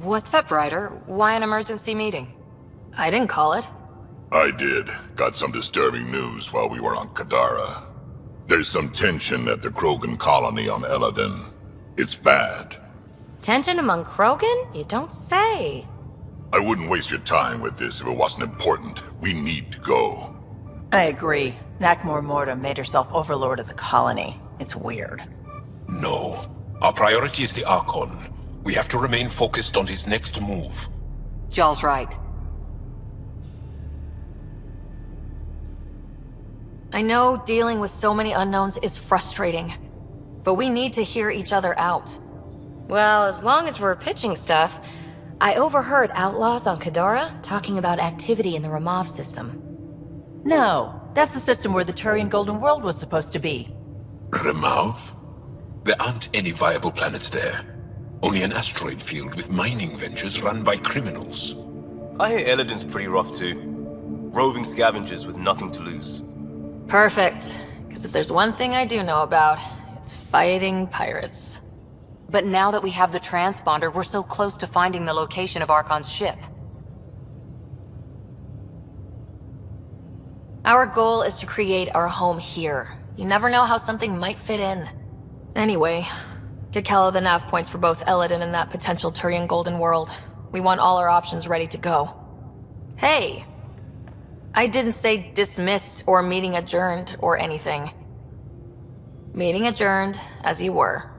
What's up, Ryder? Why an emergency meeting? I didn't call it. I did. Got some disturbing news while we were on Kadara. There's some tension at the Krogan colony on Eladin. It's bad. Tension among Krogan? You don't say. I wouldn't waste your time with this if it wasn't important. We need to go. I agree. Nakmor Morta made herself overlord of the colony. It's weird. No. Our priority is the Archon. We have to remain focused on his next move. Jall's right. I know dealing with so many unknowns is frustrating, but we need to hear each other out. Well, as long as we're pitching stuff, I overheard outlaws on Kadara talking about activity in the Ramov system. No, that's the system where the Turian Golden World was supposed to be. Remov? There aren't any viable planets there. Only an asteroid field with mining ventures run by criminals. I hear Eladin's pretty rough too. Roving scavengers with nothing to lose. Perfect. Because if there's one thing I do know about, it's fighting pirates. But now that we have the transponder, we're so close to finding the location of Archon's ship. Our goal is to create our home here. You never know how something might fit in. Anyway, get Kella the nav points for both Eladin and that potential Turian Golden World. We want all our options ready to go. Hey! I didn't say dismissed or meeting adjourned or anything. Meeting adjourned, as you were.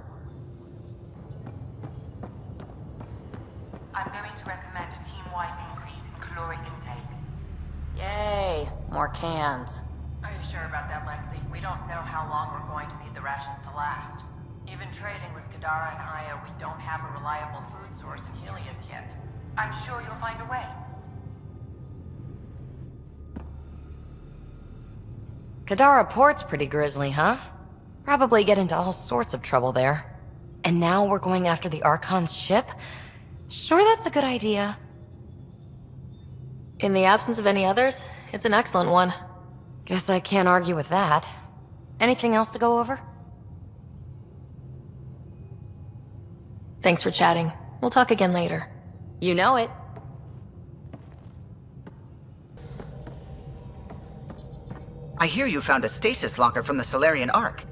I'm going to recommend a team-wide increase in caloric intake. Yay, more cans. Are you sure about that, Lexi? We don't know how long we're going to need the rations to last. Even trading with Kadara and Aya, we don't have a reliable food source in Helios yet. I'm sure you'll find a way. Kadara Port's pretty grisly, huh? Probably get into all sorts of trouble there. And now we're going after the Archon's ship? Sure, that's a good idea. In the absence of any others, it's an excellent one. Guess I can't argue with that. Anything else to go over? Thanks for chatting. We'll talk again later. You know it. I hear you found a stasis locker from the Solarian Ark.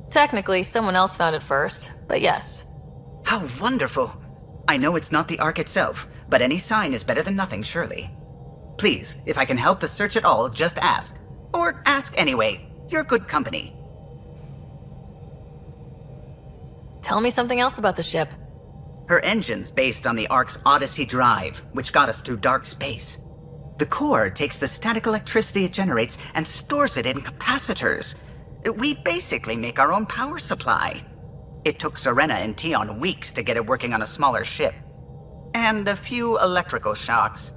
Technically, someone else found it first, but yes. How wonderful! I know it's not the Ark itself, but any sign is better than nothing, surely. Please, if I can help the search at all, just ask. Or ask anyway. You're good company. Tell me something else about the ship. Her engine's based on the Ark's Odyssey drive, which got us through dark space. The core takes the static electricity it generates and stores it in capacitors. We basically make our own power supply. It took Serena and Tion weeks to get it working on a smaller ship. And a few electrical shocks.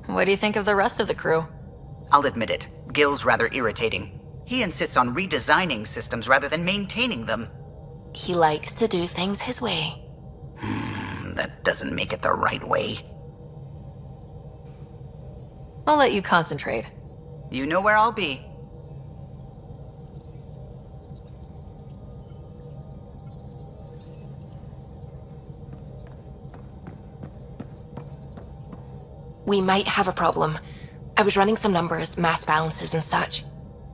What do you think of the rest of the crew? I'll admit it, Gil's rather irritating. He insists on redesigning systems rather than maintaining them. He likes to do things his way. That doesn't make it the right way. I'll let you concentrate. You know where I'll be. We might have a problem. I was running some numbers, mass balances and such.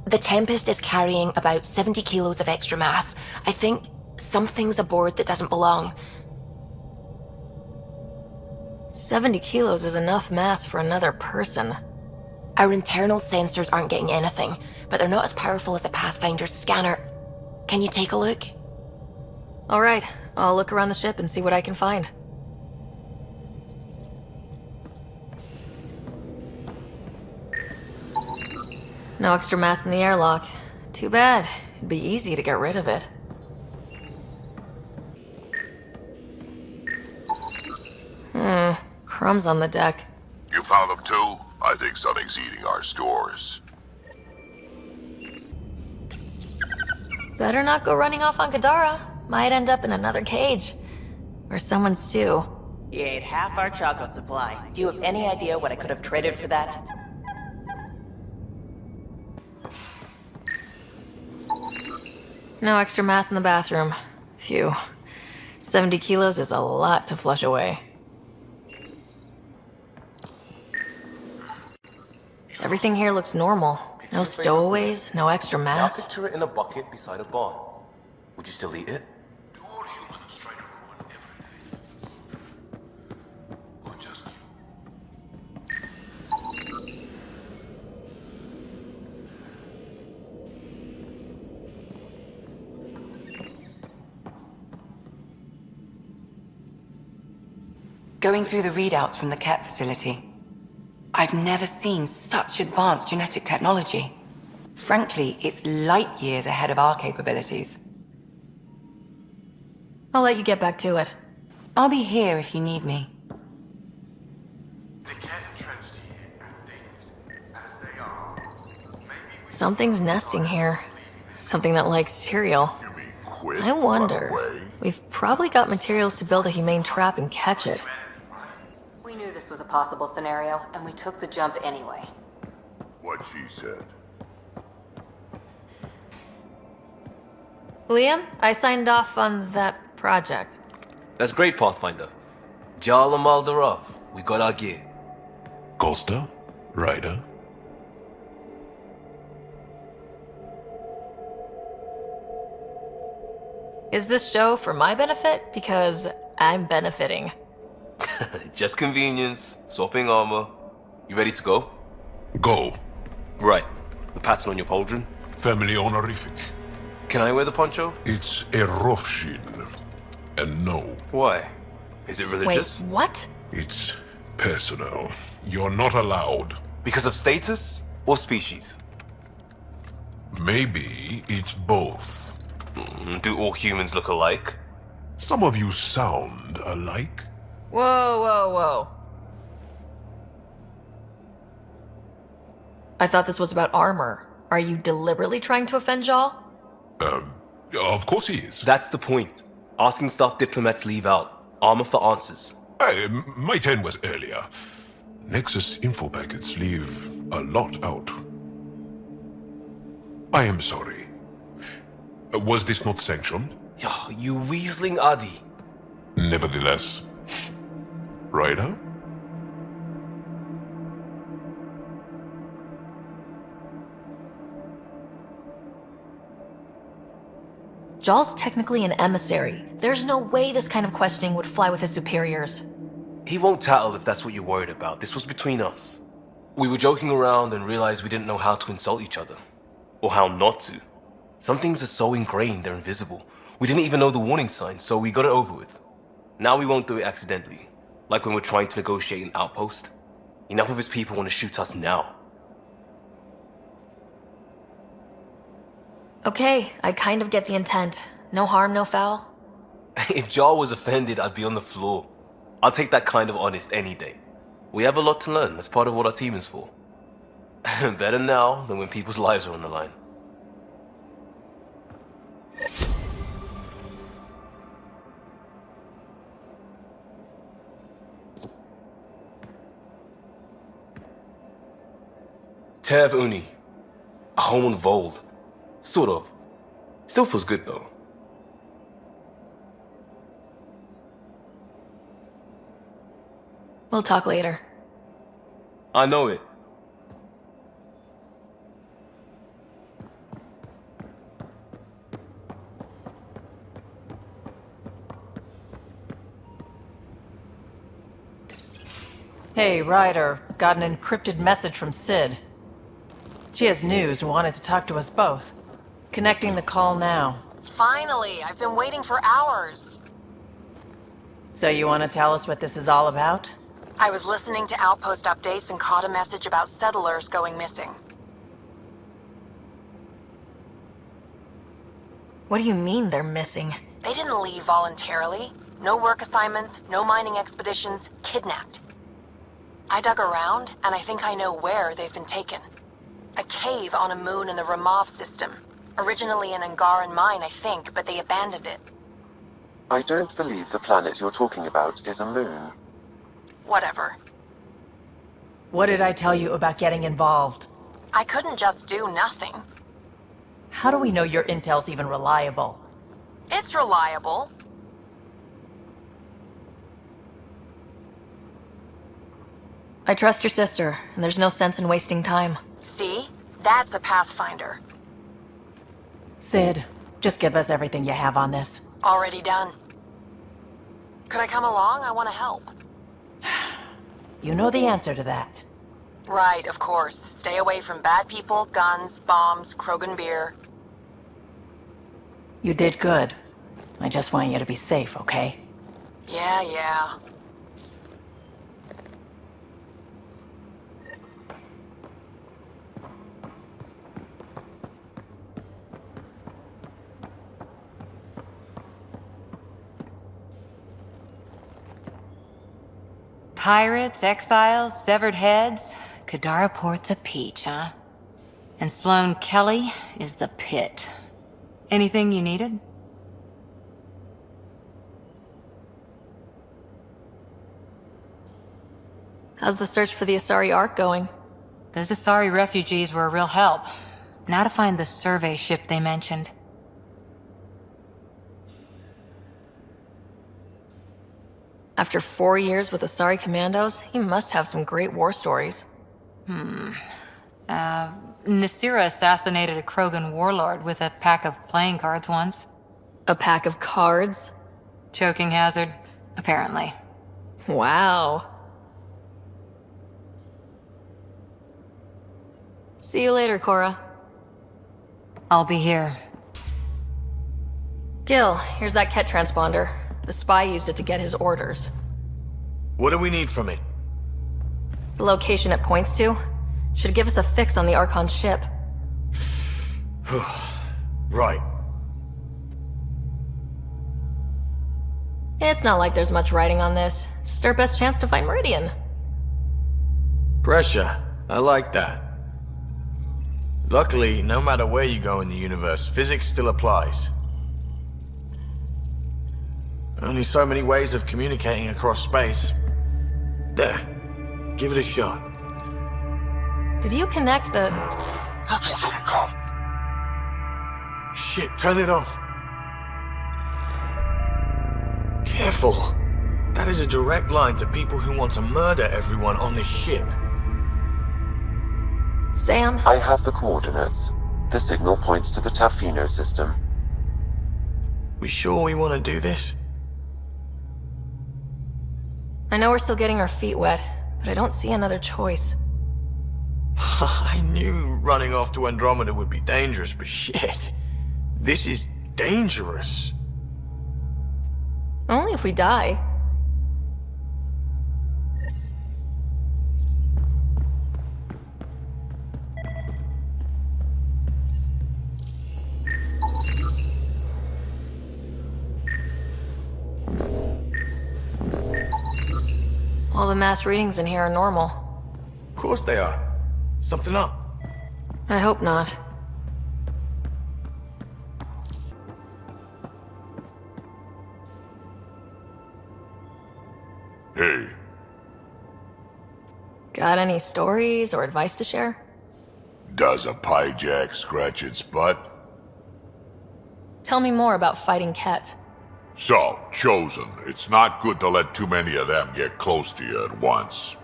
The Tempest is carrying about 70 kilos of extra mass. I think something's aboard that doesn't belong. 70 kilos is enough mass for another person. Our internal sensors aren't getting anything, but they're not as powerful as a Pathfinder's scanner. Can you take a look? All right, I'll look around the ship and see what I can find. No extra mass in the airlock. Too bad. It'd be easy to get rid of it. Crumbs on the deck. You found them too? I think something's eating our stores. Better not go running off on Kadara. Might end up in another cage. Or someone's stew. You ate half our chocolate supply. Do you have any idea what I could have traded for that? No extra mass in the bathroom. Phew. 70 kilos is a lot to flush away. Everything here looks normal. No stowaways, no extra Now mass. picture it in a bucket beside a barn. Would you still eat it? Do all humans try to ruin everything? Or just you? Going through the readouts from the Ket facility, I've never seen such advanced genetic technology. Frankly, it's light years ahead of our capabilities. I'll let you get back to it. I'll be here if you need me. They can't entrench here, and things as they are. Maybe we Something's nesting here. Something that likes cereal. You mean quit? I wonder. Run away? We've probably got materials to build a humane trap and catch it. We knew this was a possible scenario, and we took the jump anyway. What she said. Liam, I signed off on that project. That's great, Pathfinder. Jala Maldarov, we got our gear. Costa? Ryder? Is this show for my benefit? Because I'm benefiting. Just convenience, swapping armor. You ready to go? Go. Right. The pattern on your pauldron. Family honorific. Can I wear the poncho? It's a Rofshin. And no, Why? Is it Wait, religious? what? it's personal. You're not allowed. Because of status or species? Maybe it's both. Do all humans look alike? Some of you sound alike. Whoa, whoa, whoa. I thought this was about armor. Are you deliberately trying to offend Jal? Of course he is. That's the point. Asking stuff diplomats leave out. Armor for answers. Hey, my turn was earlier. Nexus info packets leave a lot out. I am sorry. Was this not sanctioned? Yo, you weaseling Adi. Nevertheless. Ryder? Jal's technically an emissary. There's no way this kind of questioning would fly with his superiors. He won't tattle if that's what you're worried about. This was between us. We were joking around and realized we didn't know how to insult each other. Or how not to. Some things are so ingrained they're invisible. We didn't even know the warning signs, so we got it over with. Now we won't do it accidentally. Like when we're trying to negotiate an outpost. Enough of his people want to shoot us now. Okay, I kind of get the intent. No harm, no foul. If Jar was offended, I'd be on the floor. I'll take that kind of honest any day. We have a lot to learn. That's part of what our team is for. Better now than when people's lives are on the line. Tev Uni. A home on Vold. Sort of. Still feels good though. We'll talk later. I know it. Hey, Ryder. Got an encrypted message from Sid. She has news and wanted to talk to us both. Connecting the call now. Finally, I've been waiting for hours. So you want to tell us what this is all about? I was listening to outpost updates and caught a message about settlers going missing. What do you mean they're missing? They didn't leave voluntarily. No work assignments, no mining expeditions, kidnapped. I dug around, and I think I know where they've been taken. A cave on a moon in the Ramov system. Originally an Angaran mine, I think, but they abandoned it. I don't believe the planet you're talking about is a moon. Whatever. What did I tell you about getting involved? I couldn't just do nothing. How do we know your intel's even reliable? It's reliable. I trust your sister, and there's no sense in wasting time. See? That's a Pathfinder. Sid, just give us everything you have on this. Already done. Could I come along? I want to help. You know the answer to that. Right, of course. Stay away from bad people, guns, bombs, Krogan beer. You did good. I just want you to be safe, okay? Yeah. Pirates, exiles, severed heads. Kadara Port's a peach, huh? And Sloane Kelly is the pit. Anything you needed? How's the search for the Asari Ark going? Those Asari refugees were a real help. Now to find the survey ship they mentioned. After 4 years with Asari commandos, he must have some great war stories. Nasira assassinated a Krogan warlord with a pack of playing cards once. A pack of cards? Choking hazard, apparently. Wow. See you later, Cora. I'll be here. Gil, here's that Ket transponder. The spy used it to get his orders. What do we need from it? The location it points to should give us a fix on the Archon ship. Right. It's not like there's much writing on this. Just our best chance to find Meridian. Pressure. I like that. Luckily, no matter where you go in the universe, physics still applies. Only so many ways of communicating across space. There. Give it a shot. Did you connect the... Shit, turn it off. Careful. That is a direct line to people who want to murder everyone on this ship. Sam? I have the coordinates. The signal points to the Tafino system. We sure we want to do this? I know we're still getting our feet wet, but I don't see another choice. I knew running off to Andromeda would be dangerous, but shit. This is dangerous. Only if we die. All the mass readings in here are normal. Of course they are. Something up. I hope not. Hey, Got any stories or advice to share? does a pyjak scratch its butt? Tell me more about fighting Ket. So, Chosen, it's not good to let too many of them get close to you at once.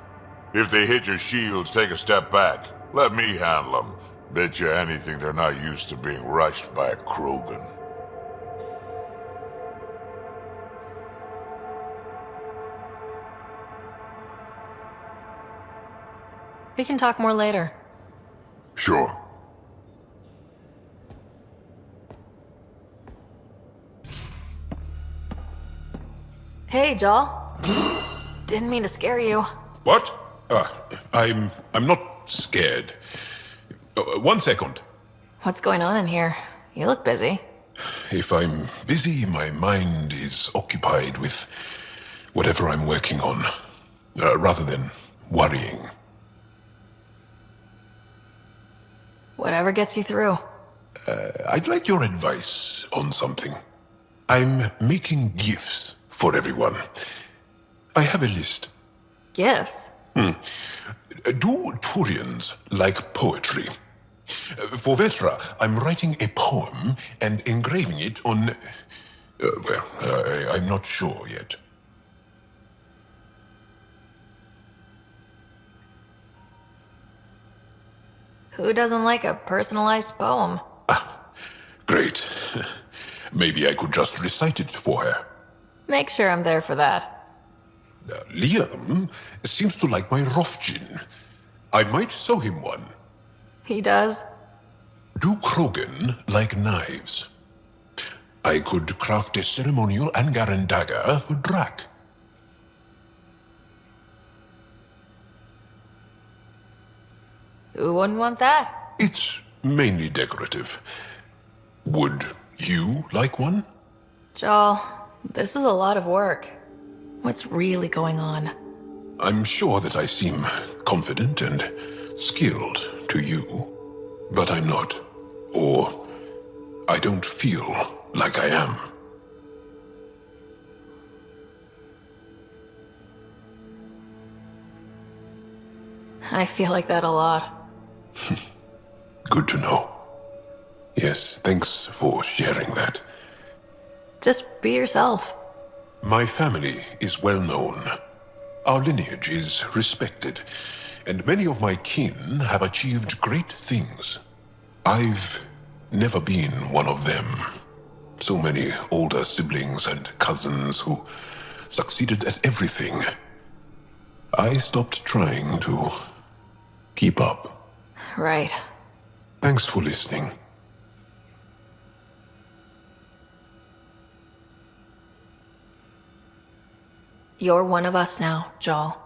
If they hit your shields, take a step back. Let me handle them. Bet you anything they're not used to being rushed by a Krogan. We can talk more later. Sure. Hey, Jal. Didn't mean to scare you. What? I'm not scared. 1 second. What's going on in here? You look busy. If I'm busy, my mind is occupied with whatever I'm working on, rather than worrying. Whatever gets you through. I'd like your advice on something. I'm making gifts for everyone. I have a list. Gifts? Do Turians like poetry? For Vetra, I'm writing a poem and engraving it on... I'm not sure yet. Who doesn't like a personalized poem? Great. Maybe I could just recite it for her. Make sure I'm there for that. Liam seems to like my Rofgin. I might sew him one. He does? Do Krogan like knives? I could craft a ceremonial Angaran dagger for Drac. Who wouldn't want that? It's mainly decorative. Would you like one? Joel, this is a lot of work. What's really going on? I'm sure that I seem confident and skilled to you, but I'm not. Or I don't feel like I am. I feel like that a lot. Good to know. Yes, thanks for sharing that. Just be yourself. My family is well known. Our lineage is respected, and many of my kin have achieved great things. I've never been one of them. So many older siblings and cousins who succeeded at everything. I stopped trying to keep up. Right. Thanks for listening. You're one of us now, Joel.